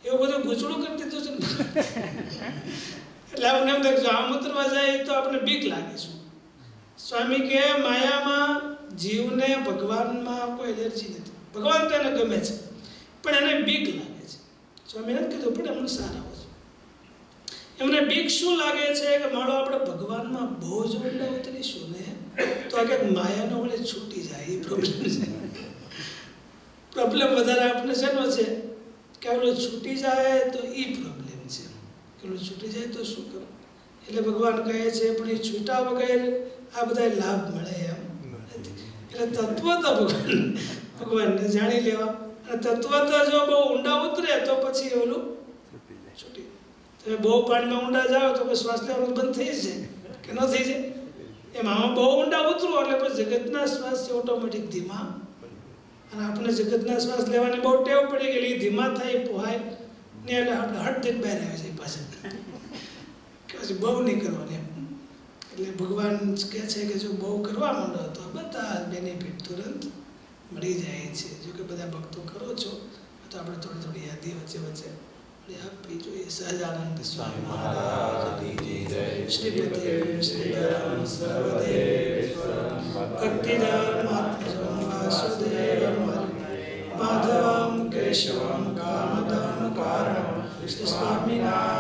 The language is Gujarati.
એવું બધું ગૂંચળું કરી દીધું છે ને. એટલે આપણે એમ થાય આમ ઉતરવા જાય તો આપણે બીક લાગે છે. સ્વામી કહે માયામાં જીવને ભગવાનમાં કોઈ એલર્જી નથી. ભગવાન તો એને ગમે છે પણ એને બીક લાગે છે. સ્વામી નથી કીધું પણ એમને સારા હોય છે. એમને બીક શું લાગે છે કે મારો આપણે ભગવાનમાં બહુ જ ઊંડા ઉતરીશું ને તો આ કંઈક માયાનો વડે છૂટી જાય. એ પ્રોબ્લેમ છે. પ્રોબ્લેમ વધારે આપણે શેનો છે કે આપણે છૂટી જાય તો એ પ્રોબ્લેમ છે કે છૂટી જાય તો શું કરું. એટલે ભગવાન કહે છે પણ એ છૂટા વગર આ બધા લાભ મળે એમ નથી. એટલે તત્વ તો ભગવાનને જાણી લેવા. અને તત્વ તો જો બહુ ઊંડા ઉતરે તો પછી ઓલું છૂટી. તમે બહુ પાણીમાં ઊંડા જાઓ તો પછી શ્વાસ લેવાનું બંધ થઈ જાય કે ન થઈ જાય. એમાં બહુ ઊંડા ઉતરો એટલે પછી જગતના શ્વાસ ઓટોમેટિક ધીમા. અને આપણે જગતના શ્વાસ લેવાની બહુ ટેવ પડી ગયેલી. ધીમા થાય પોહાય ને એટલે આપણે હટ દઈને બહાર આવી જાય પાછળ કે પછી બહુ નહીં કરવાની એમ. એટલે ભગવાન કહે છે કે જો બહુ કરવા માંડો તો બધા બેનિફિટ તુરંત મળી જાય છે. જો કે બધા ભક્તો કરો છો તો આપણે થોડી થોડી યાદી વચ્ચે વચ્ચે આપવી જોઈએ. સહજાનંદ સ્વામી મહારાજની જય. શ્રીપતિ શ્રીધરમ સર્વદેવેશ્વરમ ભક્તિધર્માત્મજં વાસુદેવમ માધવમ કેશવમ કામદમ કારણમ શ્રી સ્વામિનારાયણ